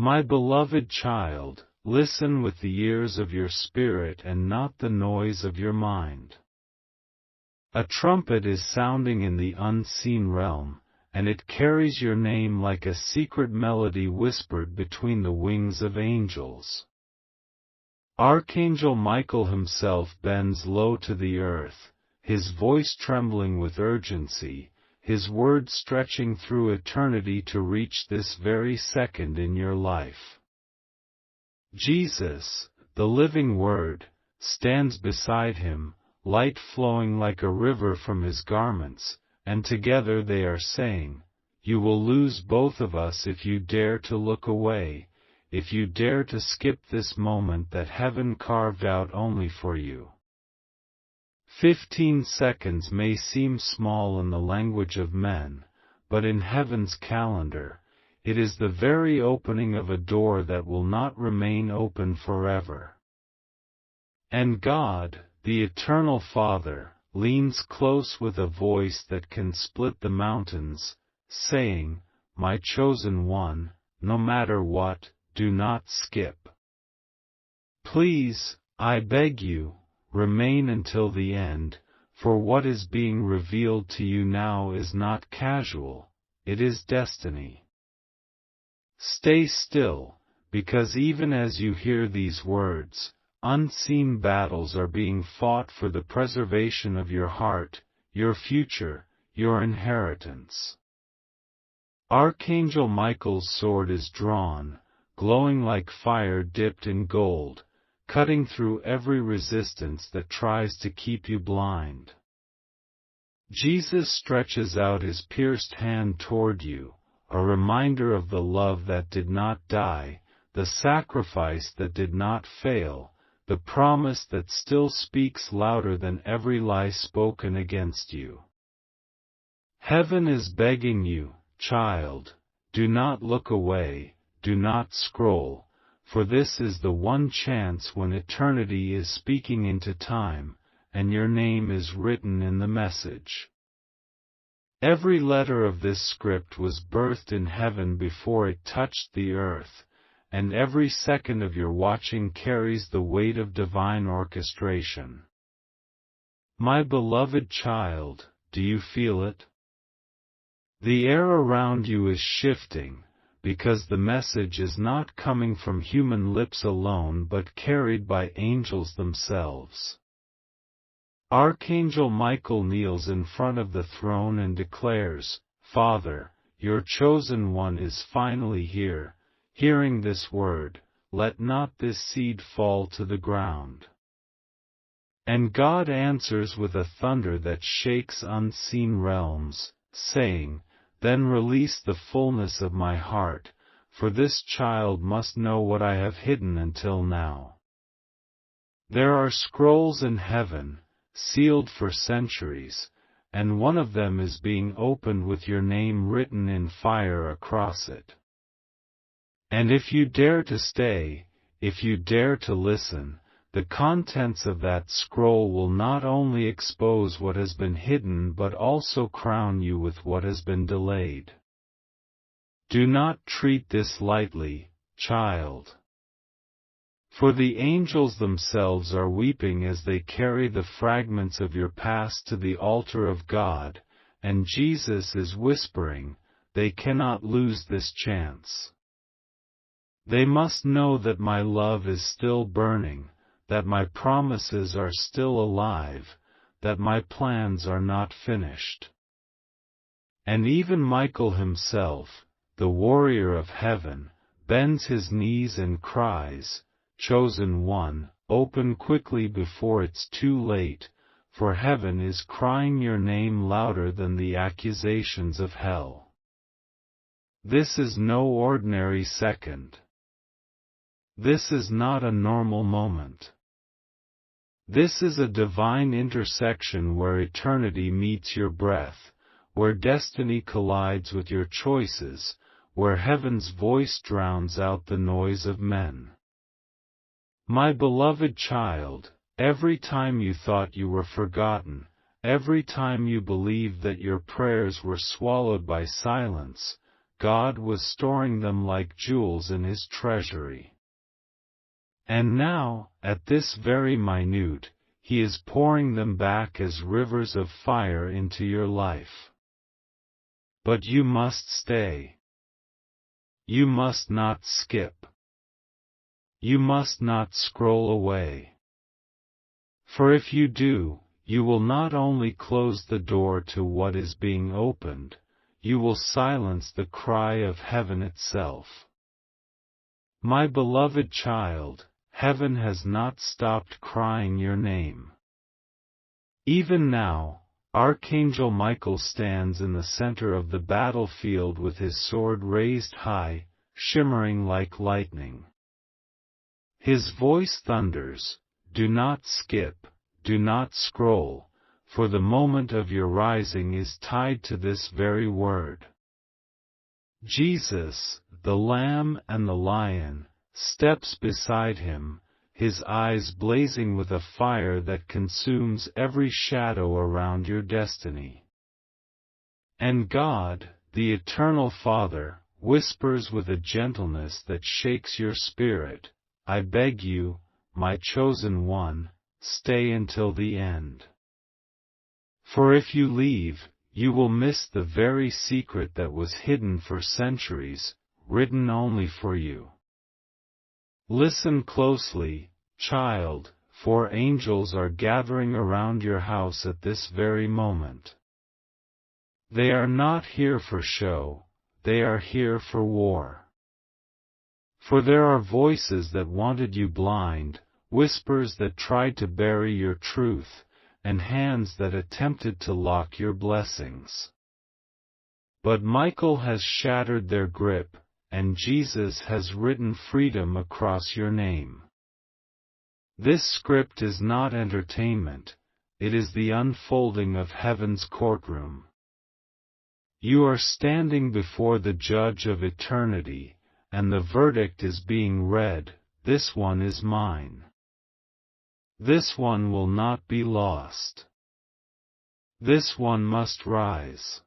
My beloved child, listen with the ears of your spirit and not the noise of your mind. A trumpet is sounding in the unseen realm, and it carries your name like a secret melody whispered between the wings of angels. Archangel Michael himself bends low to the earth, his voice trembling with urgency, his words stretching through eternity to reach this very second in your life. Jesus, the living Word, stands beside him, light flowing like a river from his garments, and together they are saying, "You will lose both of us if you dare to look away, if you dare to skip this moment that heaven carved out only for you." 15 seconds may seem small in the language of men, but in heaven's calendar, it is the very opening of a door that will not remain open forever. And God, the Eternal Father, leans close with a voice that can split the mountains, saying, "My chosen one, no matter what, do not skip. Please, I beg you, remain until the end, for what is being revealed to you now is not casual, it is destiny." Stay still, because even as you hear these words, unseen battles are being fought for the preservation of your heart, your future, your inheritance. Archangel Michael's sword is drawn, glowing like fire dipped in gold, cutting through every resistance that tries to keep you blind. Jesus stretches out his pierced hand toward you, a reminder of the love that did not die, the sacrifice that did not fail, the promise that still speaks louder than every lie spoken against you. Heaven is begging you, child, do not look away, do not scroll, for this is the one chance when eternity is speaking into time, and your name is written in the message. Every letter of this script was birthed in heaven before it touched the earth, and every second of your watching carries the weight of divine orchestration. My beloved child, do you feel it? The air around you is shifting, because the message is not coming from human lips alone but carried by angels themselves. Archangel Michael kneels in front of the throne and declares, "Father, your chosen one is finally here. Hearing this word, let not this seed fall to the ground." And God answers with a thunder that shakes unseen realms, saying, "Then release the fullness of my heart, for this child must know what I have hidden until now." There are scrolls in heaven, sealed for centuries, and one of them is being opened with your name written in fire across it. And if you dare to stay, if you dare to listen, the contents of that scroll will not only expose what has been hidden but also crown you with what has been delayed. Do not treat this lightly, child. For the angels themselves are weeping as they carry the fragments of your past to the altar of God, and Jesus is whispering, "They cannot lose this chance. They must know that my love is still burning, that my promises are still alive, that my plans are not finished." And even Michael himself, the warrior of heaven, bends his knees and cries, "Chosen one, open quickly before it's too late, for heaven is crying your name louder than the accusations of hell." This is no ordinary second. This is not a normal moment. This is a divine intersection where eternity meets your breath, where destiny collides with your choices, where heaven's voice drowns out the noise of men. My beloved child, every time you thought you were forgotten, every time you believed that your prayers were swallowed by silence, God was storing them like jewels in his treasury. And now, at this very minute, he is pouring them back as rivers of fire into your life. But you must stay. You must not skip. You must not scroll away. For if you do, you will not only close the door to what is being opened, you will silence the cry of heaven itself. My beloved child, heaven has not stopped crying your name. Even now, Archangel Michael stands in the center of the battlefield with his sword raised high, shimmering like lightning. His voice thunders, "Do not skip, do not scroll, for the moment of your rising is tied to this very word." Jesus, the Lamb and the Lion, steps beside him, his eyes blazing with a fire that consumes every shadow around your destiny. And God, the Eternal Father, whispers with a gentleness that shakes your spirit, "I beg you, my chosen one, stay until the end. For if you leave, you will miss the very secret that was hidden for centuries, written only for you." Listen closely, child, for angels are gathering around your house at this very moment. They are not here for show, they are here for war. For there are voices that wanted you blind, whispers that tried to bury your truth, and hands that attempted to lock your blessings. But Michael has shattered their grip, and Jesus has written freedom across your name. This script is not entertainment, it is the unfolding of heaven's courtroom. You are standing before the judge of eternity, and the verdict is being read, "This one is mine. This one will not be lost. This one must rise."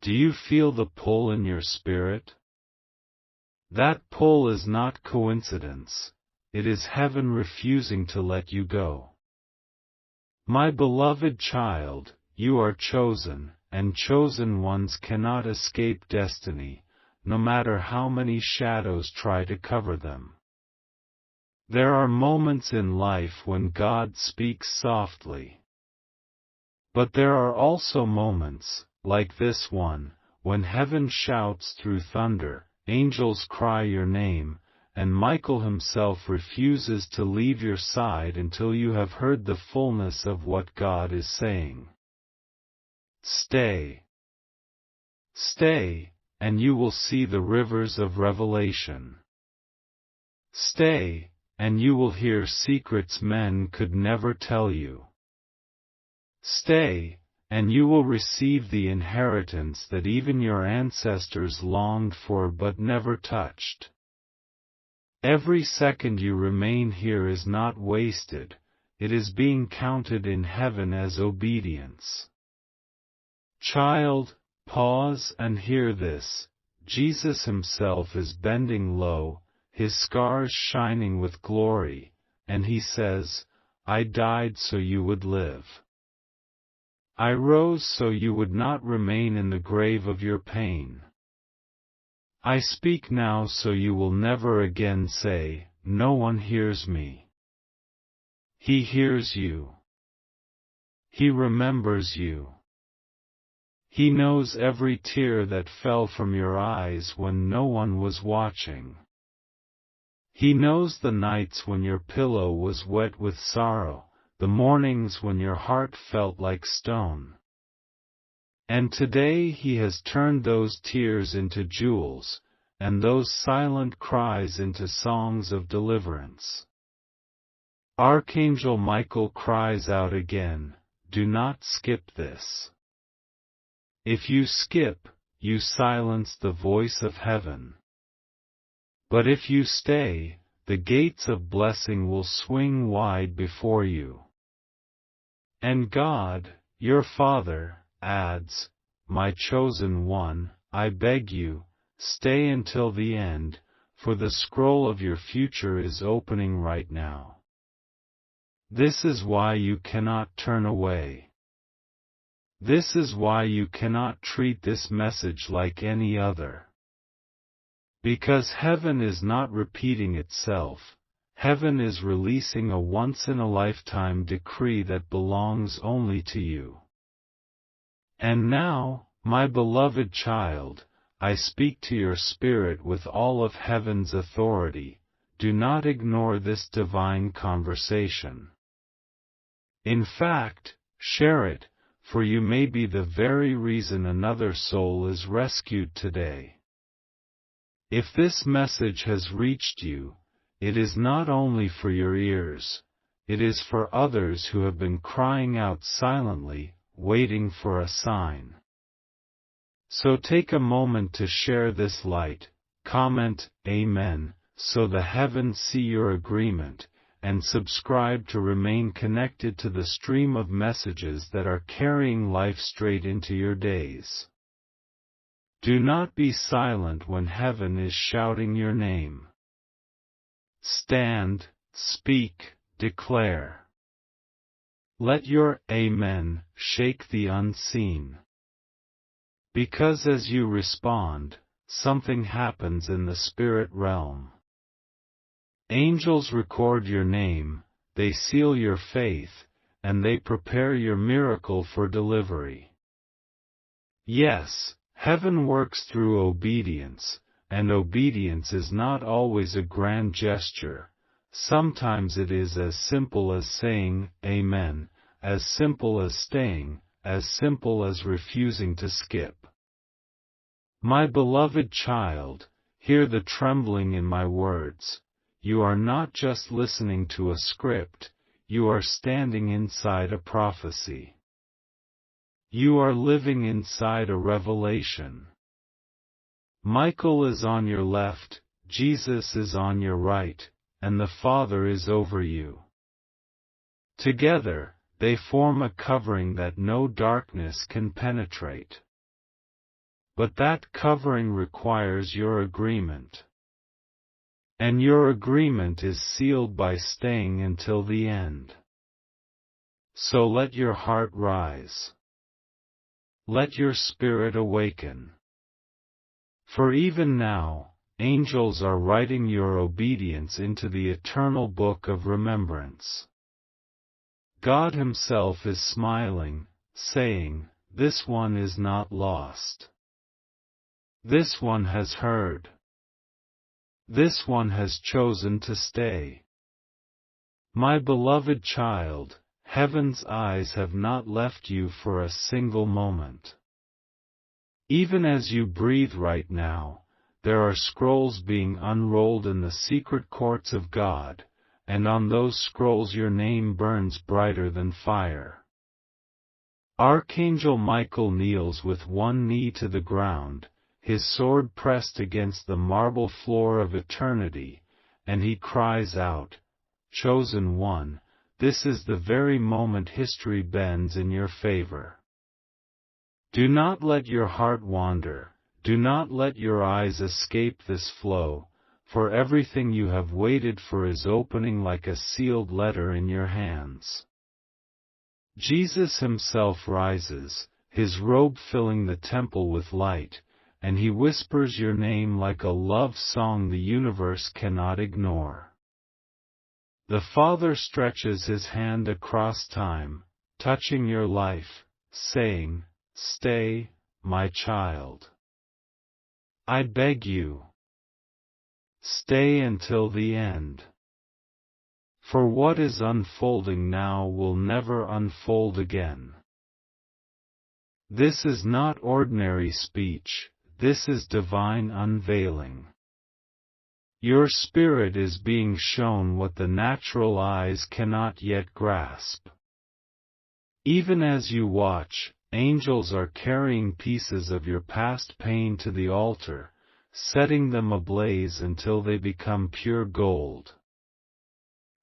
Do you feel the pull in your spirit? That pull is not coincidence, it is heaven refusing to let you go. My beloved child, you are chosen, and chosen ones cannot escape destiny, no matter how many shadows try to cover them. There are moments in life when God speaks softly. But there are also moments, like this one, when heaven shouts through thunder, angels cry your name, and Michael himself refuses to leave your side until you have heard the fullness of what God is saying. Stay. Stay, and you will see the rivers of revelation. Stay, and you will hear secrets men could never tell you. Stay, and you will receive the inheritance that even your ancestors longed for but never touched. Every second you remain here is not wasted, it is being counted in heaven as obedience. Child, pause and hear this. Jesus himself is bending low, his scars shining with glory, and he says, "I died so you would live. I rose so you would not remain in the grave of your pain. I speak now so you will never again say, 'No one hears me.' He hears you. He remembers you. He knows every tear that fell from your eyes when no one was watching. He knows the nights when your pillow was wet with sorrow, the mornings when your heart felt like stone. And today he has turned those tears into jewels, and those silent cries into songs of deliverance. Archangel Michael cries out again, "Do not skip this. If you skip, you silence the voice of heaven. But if you stay, the gates of blessing will swing wide before you." And God, your Father, adds, "My chosen one, I beg you, stay until the end, for the scroll of your future is opening right now. This is why you cannot turn away. This is why you cannot treat this message like any other. Because heaven is not repeating itself, heaven is releasing a once-in-a-lifetime decree that belongs only to you. And now, my beloved child, I speak to your spirit with all of heaven's authority. Do not ignore this divine conversation. In fact, share it, for you may be the very reason another soul is rescued today. If this message has reached you, it is not only for your ears, it is for others who have been crying out silently, waiting for a sign. So take a moment to share this light, comment, Amen, so the heavens see your agreement, and subscribe to remain connected to the stream of messages that are carrying life straight into your days. Do not be silent when heaven is shouting your name. Stand, speak, declare. Let your Amen shake the unseen. Because as you respond, something happens in the spirit realm. Angels record your name, they seal your faith, and they prepare your miracle for delivery. Yes, heaven works through obedience, and obedience is not always a grand gesture. Sometimes it is as simple as saying, Amen, as simple as staying, as simple as refusing to skip. My beloved child, hear the trembling in my words. You are not just listening to a script, you are standing inside a prophecy. You are living inside a revelation. Michael is on your left, Jesus is on your right, and the Father is over you. Together, they form a covering that no darkness can penetrate. But that covering requires your agreement. And your agreement is sealed by staying until the end. So let your heart rise. Let your spirit awaken. For even now, angels are writing your obedience into the eternal book of remembrance. God Himself is smiling, saying, This one is not lost. This one has heard. This one has chosen to stay. My beloved child, heaven's eyes have not left you for a single moment. Even as you breathe right now, there are scrolls being unrolled in the secret courts of God, and on those scrolls your name burns brighter than fire. Archangel Michael kneels with one knee to the ground, his sword pressed against the marble floor of eternity, and he cries out, Chosen One, this is the very moment history bends in your favor. Do not let your heart wander, do not let your eyes escape this flow, for everything you have waited for is opening like a sealed letter in your hands. Jesus Himself rises, His robe filling the temple with light, and He whispers your name like a love song the universe cannot ignore. The Father stretches His hand across time, touching your life, saying, Stay, my child. I beg you. Stay until the end. For what is unfolding now will never unfold again. This is not ordinary speech, this is divine unveiling. Your spirit is being shown what the natural eyes cannot yet grasp. Even as you watch, angels are carrying pieces of your past pain to the altar, setting them ablaze until they become pure gold.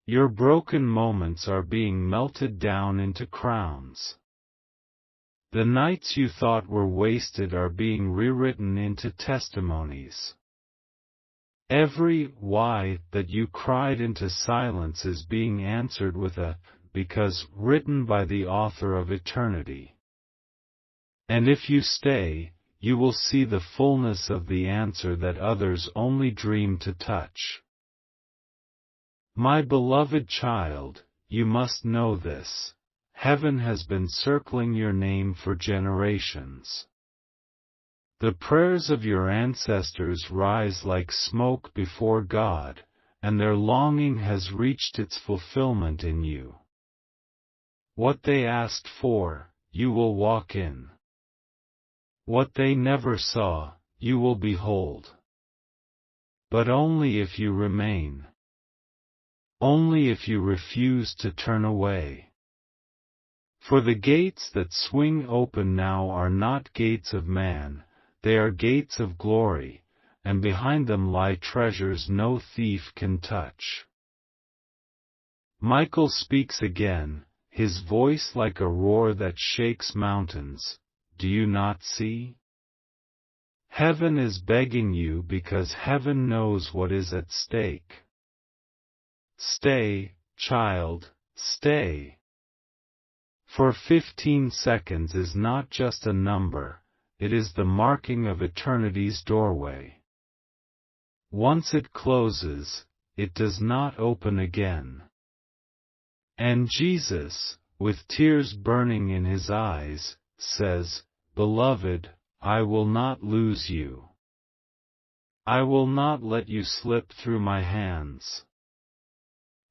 Your broken moments are being melted down into crowns. The nights you thought were wasted are being rewritten into testimonies. Every why that you cried into silence is being answered with a because written by the author of eternity. And if you stay, you will see the fullness of the answer that others only dream to touch. My beloved child, you must know this. Heaven has been circling your name for generations. The prayers of your ancestors rise like smoke before God, and their longing has reached its fulfillment in you. What they asked for, you will walk in. What they never saw, you will behold. But only if you remain. Only if you refuse to turn away. For the gates that swing open now are not gates of man, they are gates of glory, and behind them lie treasures no thief can touch. Michael speaks again, his voice like a roar that shakes mountains. Do you not see? Heaven is begging you because heaven knows what is at stake. Stay, child, stay. For 15 seconds is not just a number, it is the marking of eternity's doorway. Once it closes, it does not open again. And Jesus, with tears burning in his eyes, says, Beloved, I will not lose you. I will not let you slip through my hands.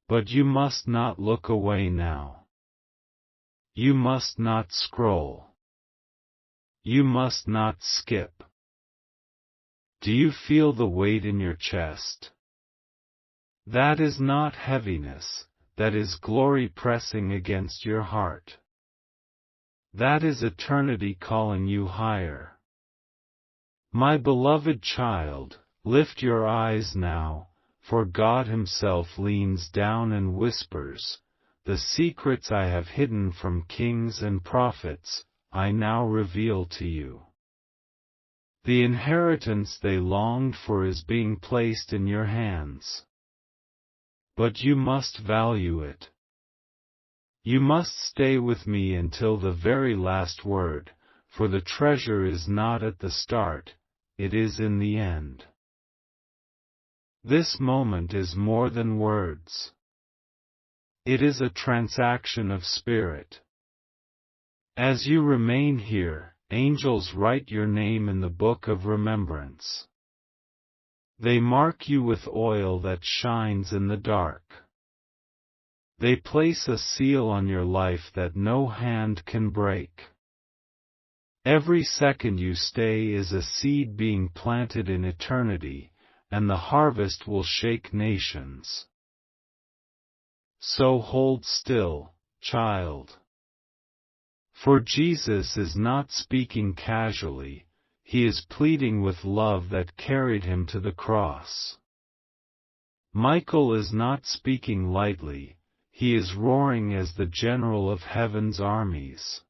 But you must not look away now. You must not scroll. You must not skip. Do you feel the weight in your chest? That is not heaviness, that is glory pressing against your heart. That is eternity calling you higher. My beloved child, lift your eyes now, for God Himself leans down and whispers, The secrets I have hidden from kings and prophets, I now reveal to you. The inheritance they longed for is being placed in your hands. But you must value it. You must stay with me until the very last word, for the treasure is not at the start, it is in the end. This moment is more than words. It is a transaction of spirit. As you remain here, angels write your name in the book of remembrance. They mark you with oil that shines in the dark. They place a seal on your life that no hand can break. Every second you stay is a seed being planted in eternity, and the harvest will shake nations. So hold still, child. For Jesus is not speaking casually, He is pleading with love that carried Him to the cross. Michael is not speaking lightly, he is roaring as the general of heaven's armies.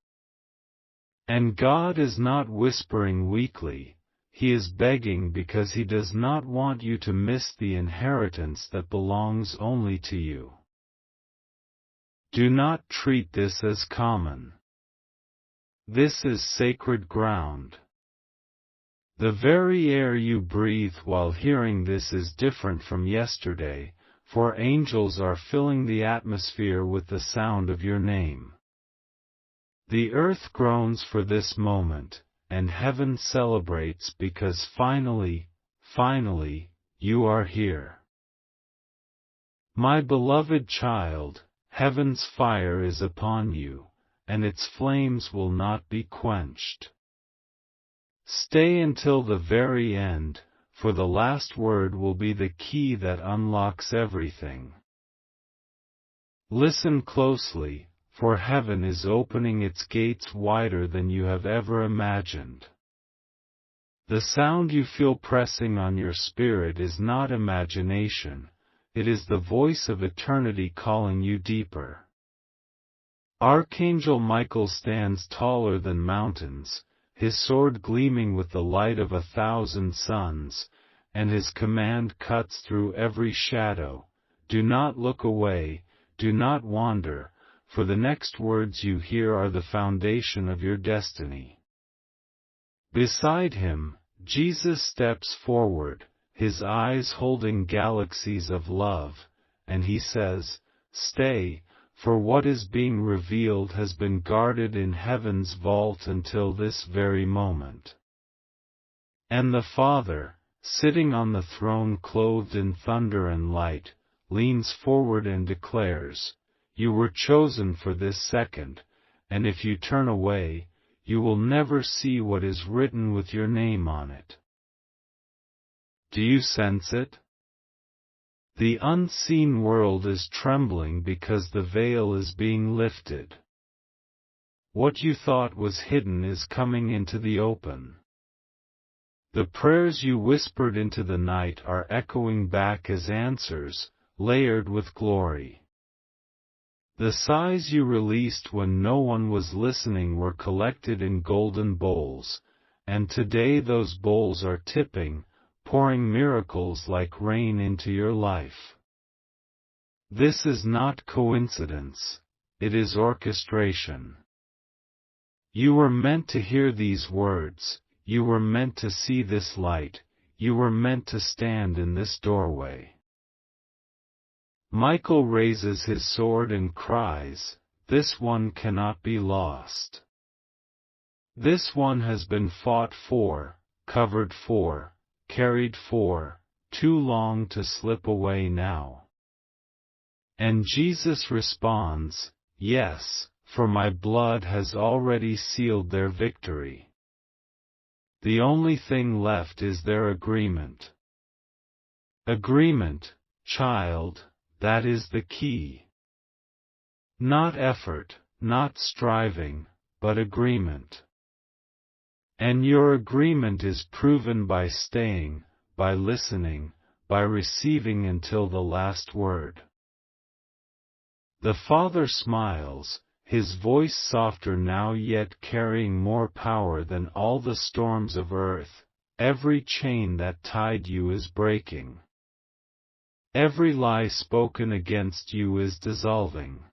And God is not whispering weakly, He is begging because He does not want you to miss the inheritance that belongs only to you. Do not treat this as common. This is sacred ground. The very air you breathe while hearing this is different from yesterday, for angels are filling the atmosphere with the sound of your name. The earth groans for this moment, and heaven celebrates because finally, you are here. My beloved child, heaven's fire is upon you, and its flames will not be quenched. Stay until the very end, for the last word will be the key that unlocks everything. Listen closely, for heaven is opening its gates wider than you have ever imagined. The sound you feel pressing on your spirit is not imagination, it is the voice of eternity calling you deeper. Archangel Michael stands taller than mountains, his sword gleaming with the light of 1,000 suns, and his command cuts through every shadow. Do not look away, do not wander, for the next words you hear are the foundation of your destiny. Beside him, Jesus steps forward, his eyes holding galaxies of love, and he says, "Stay, for what is being revealed has been guarded in heaven's vault until this very moment." And the Father, sitting on the throne clothed in thunder and light, leans forward and declares, "You were chosen for this second, and if you turn away, you will never see what is written with your name on it." Do you sense it? The unseen world is trembling because the veil is being lifted. What you thought was hidden is coming into the open. The prayers you whispered into the night are echoing back as answers, layered with glory. The sighs you released when no one was listening were collected in golden bowls, and today those bowls are tipping, pouring miracles like rain into your life. This is not coincidence, it is orchestration. You were meant to hear these words, you were meant to see this light, you were meant to stand in this doorway. Michael raises his sword and cries, "This one cannot be lost. This one has been fought for, covered for, carried for, too long to slip away now." And Jesus responds, "Yes, for my blood has already sealed their victory. The only thing left is their agreement." Agreement, child, that is the key. Not effort, not striving, but agreement. And your agreement is proven by staying, by listening, by receiving until the last word. The Father smiles, his voice softer now yet carrying more power than all the storms of earth. Every chain that tied you is breaking. Every lie spoken against you is dissolving.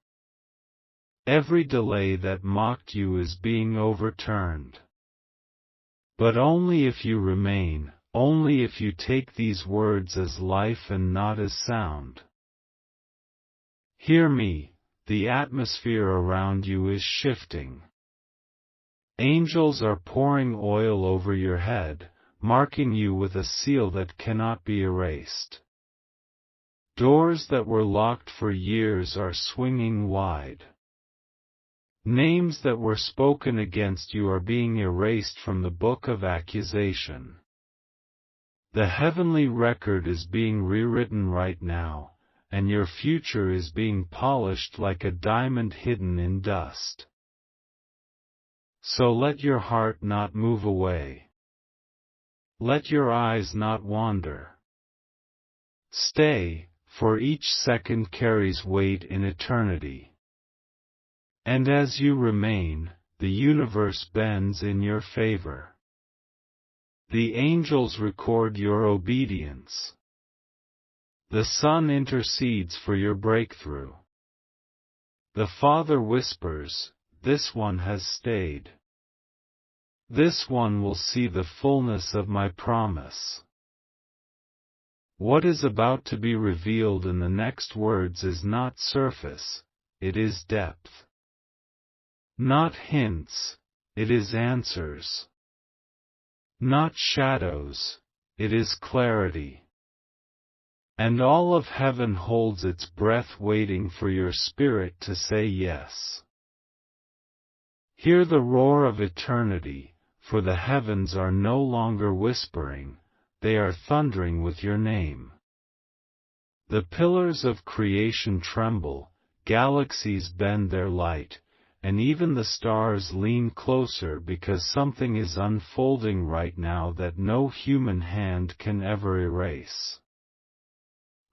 Every delay that mocked you is being overturned. But only if you remain, only if you take these words as life and not as sound. Hear me, the atmosphere around you is shifting. Angels are pouring oil over your head, marking you with a seal that cannot be erased. Doors that were locked for years are swinging wide. Names that were spoken against you are being erased from the book of accusation. The heavenly record is being rewritten right now, and your future is being polished like a diamond hidden in dust. So let your heart not move away. Let your eyes not wander. Stay, for each second carries weight in eternity. And as you remain, the universe bends in your favor. The angels record your obedience. The Son intercedes for your breakthrough. The Father whispers, "This one has stayed. This one will see the fullness of my promise." What is about to be revealed in the next words is not surface, it is depth. Not hints, it is answers. Not shadows, it is clarity. And all of heaven holds its breath waiting for your spirit to say yes. Hear the roar of eternity, for the heavens are no longer whispering, they are thundering with your name. The pillars of creation tremble, galaxies bend their light, and even the stars lean closer because something is unfolding right now that no human hand can ever erase.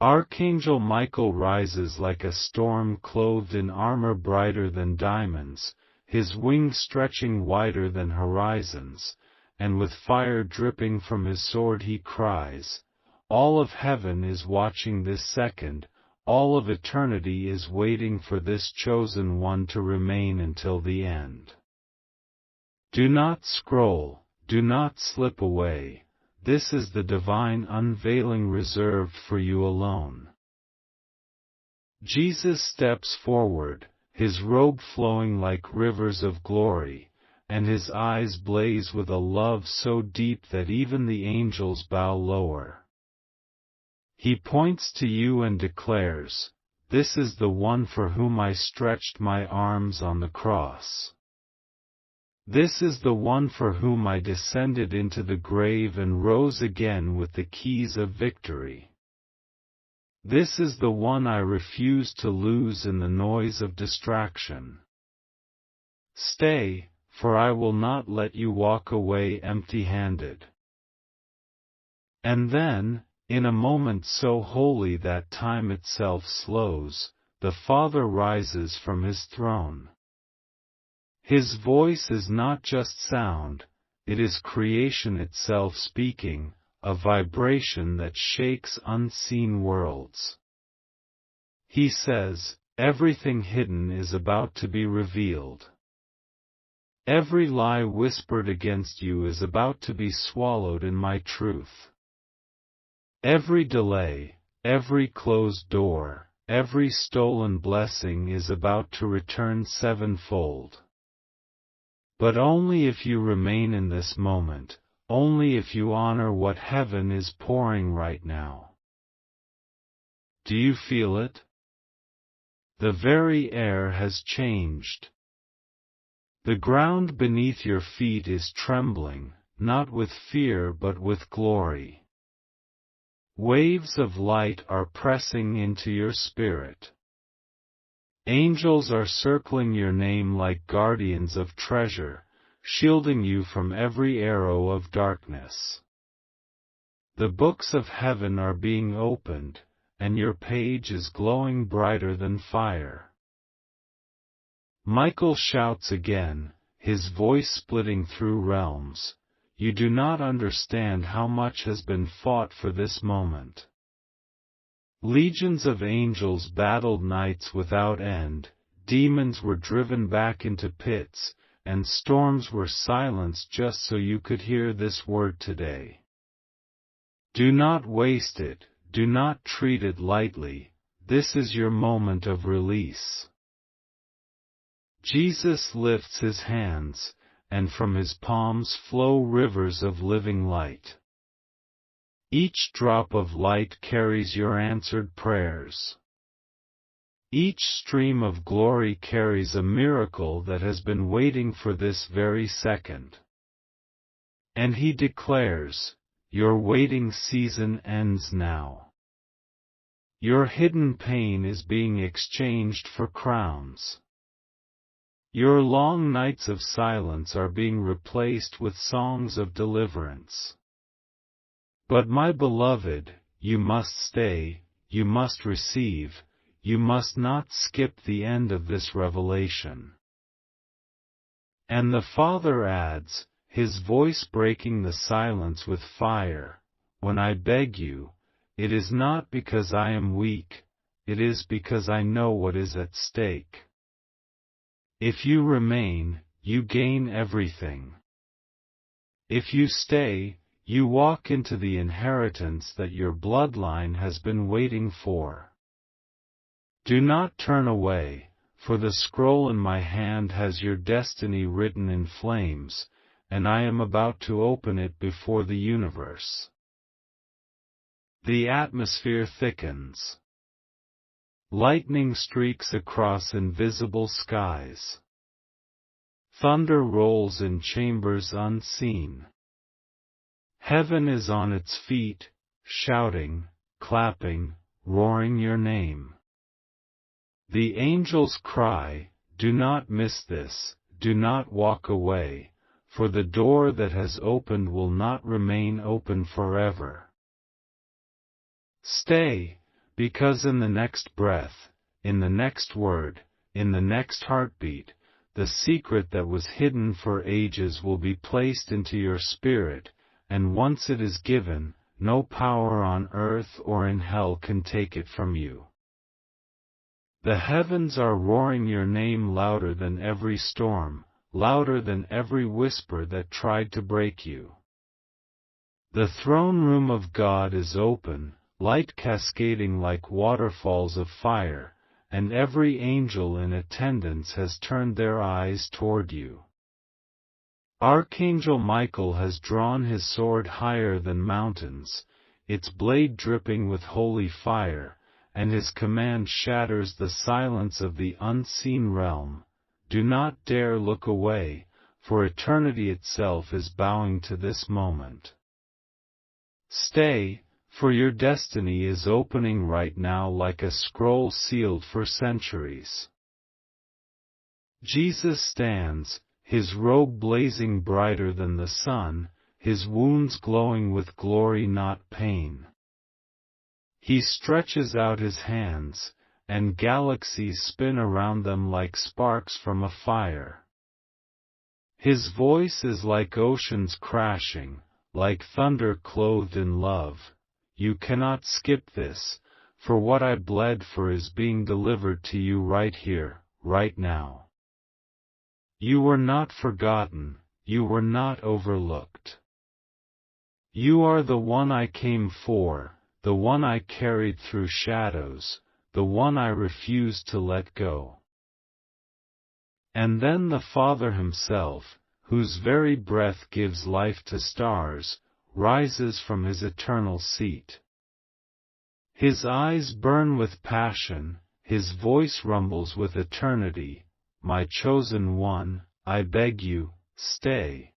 Archangel Michael rises like a storm clothed in armor brighter than diamonds, his wings stretching wider than horizons, and with fire dripping from his sword he cries, "All of heaven is watching this second, all of eternity is waiting for this chosen one to remain until the end." Do not scroll, do not slip away. This is the divine unveiling reserved for you alone. Jesus steps forward, his robe flowing like rivers of glory, and his eyes blaze with a love so deep that even the angels bow lower. He points to you and declares, "This is the one for whom I stretched my arms on the cross. This is the one for whom I descended into the grave and rose again with the keys of victory. This is the one I refuse to lose in the noise of distraction. Stay, for I will not let you walk away empty-handed." And then, in a moment so holy that time itself slows, the Father rises from his throne. His voice is not just sound, it is creation itself speaking, a vibration that shakes unseen worlds. He says, "Everything hidden is about to be revealed. Every lie whispered against you is about to be swallowed in my truth. Every delay, every closed door, every stolen blessing is about to return sevenfold. But only if you remain in this moment, only if you honor what heaven is pouring right now." Do you feel it? The very air has changed. The ground beneath your feet is trembling, not with fear but with glory. Waves of light are pressing into your spirit. Angels are circling your name like guardians of treasure, shielding you from every arrow of darkness. The books of heaven are being opened, and your page is glowing brighter than fire. Michael shouts again, his voice splitting through realms, "You do not understand how much has been fought for this moment. Legions of angels battled nights without end, demons were driven back into pits, and storms were silenced just so you could hear this word today. Do not waste it, do not treat it lightly, this is your moment of release." Jesus lifts his hands, and from his palms flow rivers of living light. Each drop of light carries your answered prayers. Each stream of glory carries a miracle that has been waiting for this very second. And he declares, "Your waiting season ends now. Your hidden pain is being exchanged for crowns. Your long nights of silence are being replaced with songs of deliverance. But my beloved, you must stay, you must receive, you must not skip the end of this revelation." And the Father adds, his voice breaking the silence with fire, "When I beg you, it is not because I am weak, it is because I know what is at stake. If you remain, you gain everything. If you stay, you walk into the inheritance that your bloodline has been waiting for. Do not turn away, for the scroll in my hand has your destiny written in flames, and I am about to open it before the universe." The atmosphere thickens. Lightning streaks across invisible skies. Thunder rolls in chambers unseen. Heaven is on its feet, shouting, clapping, roaring your name. The angels cry, "Do not miss this, do not walk away, for the door that has opened will not remain open forever. Stay, Because in the next breath, in the next word, in the next heartbeat, the secret that was hidden for ages will be placed into your spirit, and once it is given, no power on earth or in hell can take it from you. The heavens are roaring your name louder than every storm, louder than every whisper that tried to break you. The throne room of God is open, light cascading like waterfalls of fire, and every angel in attendance has turned their eyes toward you. Archangel Michael has drawn his sword higher than mountains, its blade dripping with holy fire, and his command shatters the silence of the unseen realm. Do not dare look away, for eternity itself is bowing to this moment. Stay, for your destiny is opening right now like a scroll sealed for centuries. Jesus stands, his robe blazing brighter than the sun, his wounds glowing with glory not pain. He stretches out his hands, and galaxies spin around them like sparks from a fire. His voice is like oceans crashing, like thunder clothed in love. You cannot skip this, for what I bled for is being delivered to you right here, right now. You were not forgotten, you were not overlooked. You are the one I came for, the one I carried through shadows, the one I refused to let go. And then the Father himself, whose very breath gives life to stars, rises from his eternal seat. His eyes burn with passion, his voice rumbles with eternity. My chosen one, I beg you, stay.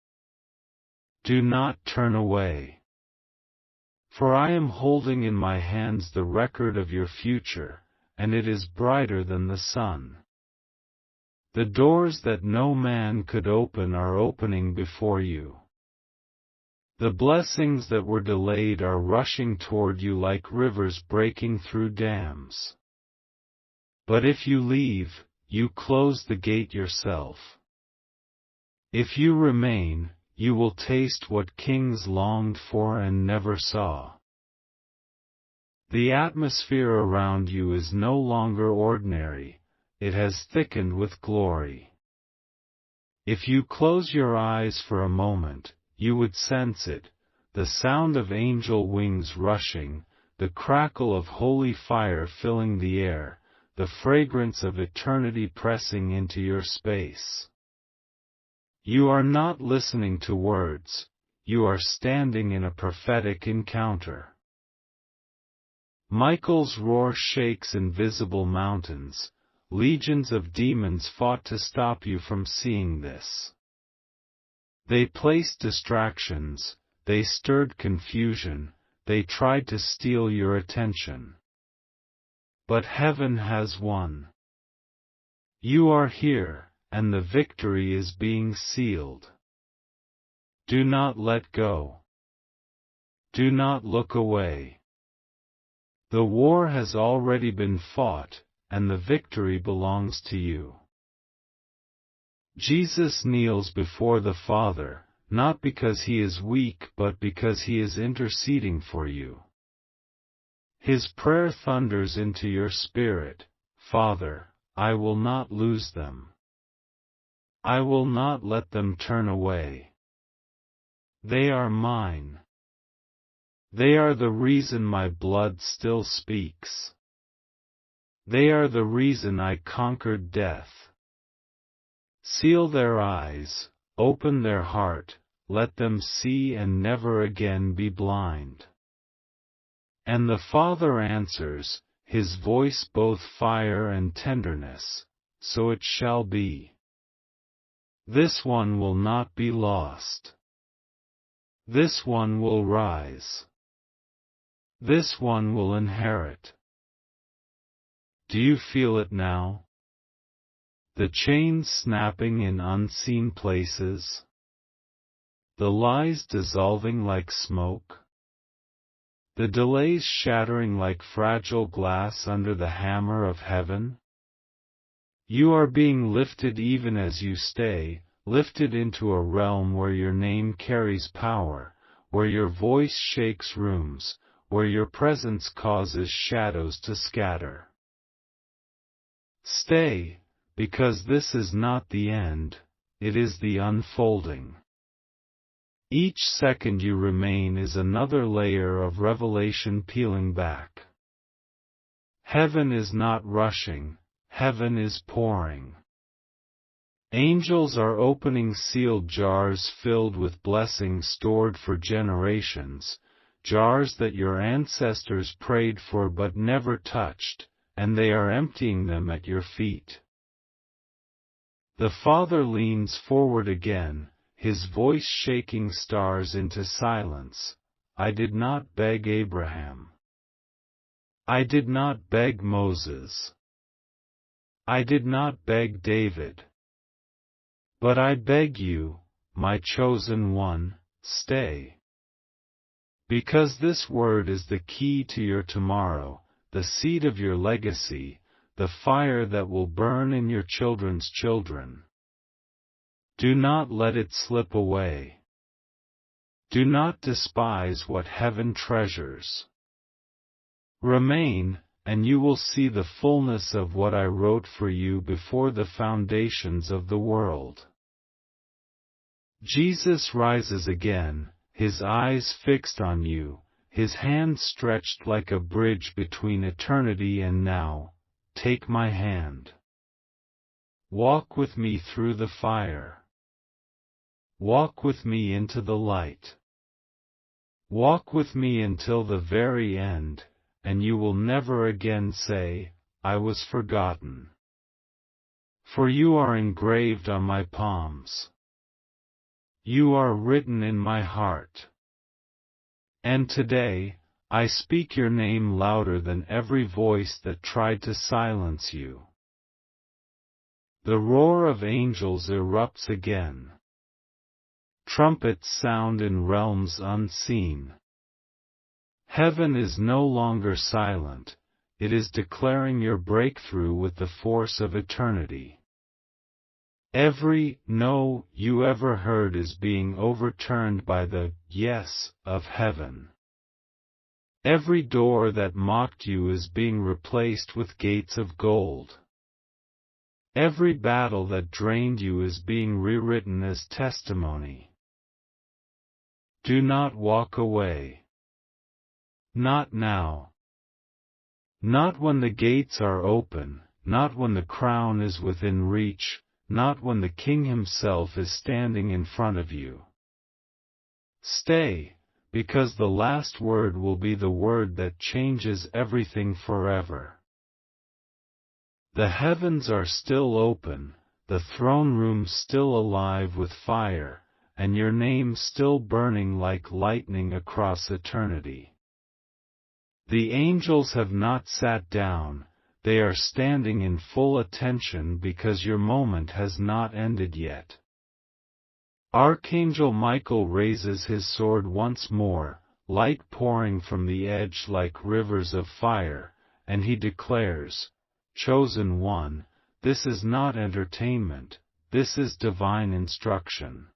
Do not turn away. For I am holding in my hands the record of your future, and it is brighter than the sun. The doors that no man could open are opening before you. The blessings that were delayed are rushing toward you like rivers breaking through dams. But if you leave, you close the gate yourself. If you remain, you will taste what kings longed for and never saw. The atmosphere around you is no longer ordinary, it has thickened with glory. If you close your eyes for a moment, you would sense it, the sound of angel wings rushing, the crackle of holy fire filling the air, the fragrance of eternity pressing into your space. You are not listening to words, you are standing in a prophetic encounter. Michael's roar shakes invisible mountains, legions of demons fought to stop you from seeing this. They placed distractions, they stirred confusion, they tried to steal your attention. But heaven has won. You are here, and the victory is being sealed. Do not let go. Do not look away. The war has already been fought, and the victory belongs to you. Jesus kneels before the Father, not because he is weak but because he is interceding for you. His prayer thunders into your spirit, Father, I will not lose them. I will not let them turn away. They are mine. They are the reason my blood still speaks. They are the reason I conquered death. Seal their eyes, open their heart, let them see and never again be blind. And the Father answers, his voice both fire and tenderness, so it shall be. This one will not be lost. This one will rise. This one will inherit. Do you feel it now? The chains snapping in unseen places? The lies dissolving like smoke? the delays shattering like fragile glass under the hammer of heaven? You are being lifted even as you stay, lifted into a realm where your name carries power, where your voice shakes rooms, where your presence causes shadows to scatter. Stay, because this is not the end, it is the unfolding. Each second you remain is another layer of revelation peeling back. Heaven is not rushing, heaven is pouring. Angels are opening sealed jars filled with blessings stored for generations, jars that your ancestors prayed for but never touched, and they are emptying them at your feet. The Father leans forward again, his voice shaking stars into silence. I did not beg Abraham. I did not beg Moses. I did not beg David. But I beg you, my chosen one, stay. Because this word is the key to your tomorrow, the seed of your legacy, the fire that will burn in your children's children. Do not let it slip away. Do not despise what heaven treasures. Remain, and you will see the fullness of what I wrote for you before the foundations of the world. Jesus rises again, his eyes fixed on you, his hand stretched like a bridge between eternity and now. Take my hand. Walk with me through the fire. Walk with me into the light. Walk with me until the very end, and you will never again say, I was forgotten. For you are engraved on my palms. You are written in my heart. And today, I speak your name louder than every voice that tried to silence you. The roar of angels erupts again. Trumpets sound in realms unseen. Heaven is no longer silent, it is declaring your breakthrough with the force of eternity. Every no you ever heard is being overturned by the yes of heaven. Every door that mocked you is being replaced with gates of gold. Every battle that drained you is being rewritten as testimony. Do not walk away. Not now. Not when the gates are open, not when the crown is within reach, not when the King himself is standing in front of you. Stay, because the last word will be the word that changes everything forever. The heavens are still open, the throne room still alive with fire, and your name still burning like lightning across eternity. The angels have not sat down, they are standing in full attention because your moment has not ended yet. Archangel Michael raises his sword once more, light pouring from the edge like rivers of fire, and he declares, Chosen one, this is not entertainment, this is divine instruction.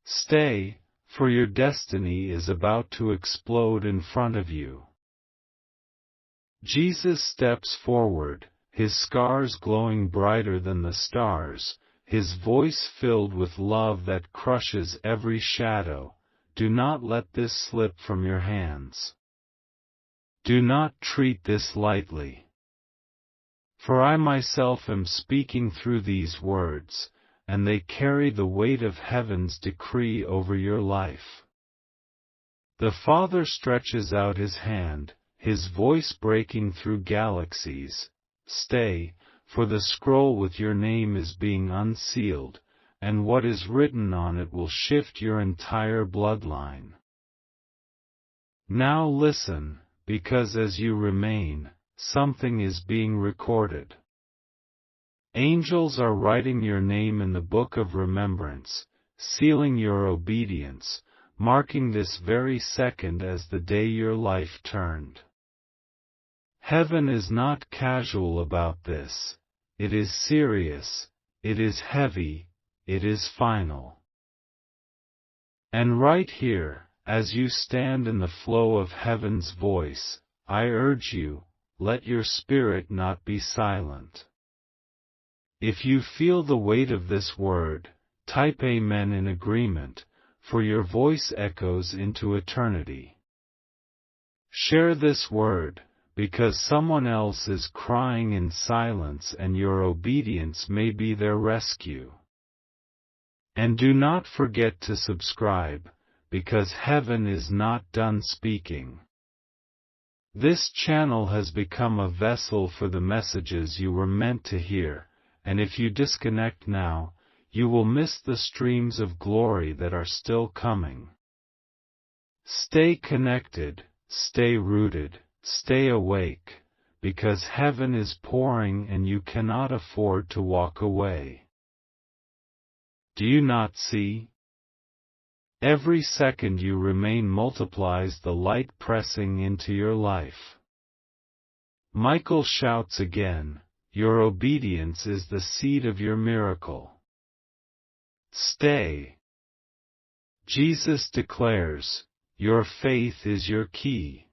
Stay, for your destiny is about to explode in front of you. Jesus steps forward, his scars glowing brighter than the stars, his voice filled with love that crushes every shadow. Do not let this slip from your hands. Do not treat this lightly. For I myself am speaking through these words, and they carry the weight of heaven's decree over your life. The Father stretches out his hand, his voice breaking through galaxies. Stay, for the scroll with your name is being unsealed, and what is written on it will shift your entire bloodline. Now listen, because as you remain, something is being recorded. Angels are writing your name in the book of remembrance, sealing your obedience, marking this very second as the day your life turned. Heaven is not casual about this. It is serious, it is heavy, it is final. And right here, as you stand in the flow of heaven's voice, I urge you, let your spirit not be silent. If you feel the weight of this word, type Amen in agreement, for your voice echoes into eternity. Share this word, because someone else is crying in silence and your obedience may be their rescue. And do not forget to subscribe, because heaven is not done speaking. This channel has become a vessel for the messages you were meant to hear, and if you disconnect now, you will miss the streams of glory that are still coming. Stay connected, stay rooted, stay awake, because heaven is pouring and you cannot afford to walk away. Do you not see? Every second you remain multiplies the light pressing into your life. Michael shouts again, your obedience is the seed of your miracle. Stay. Jesus declares, your faith is your key.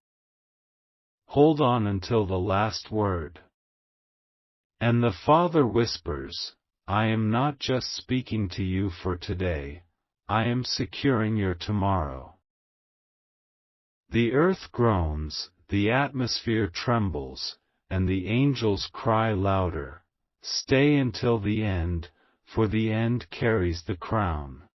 Hold on until the last word. And the Father whispers, I am not just speaking to you for today, I am securing your tomorrow. The earth groans, the atmosphere trembles, and the angels cry louder, stay until the end, for the end carries the crown.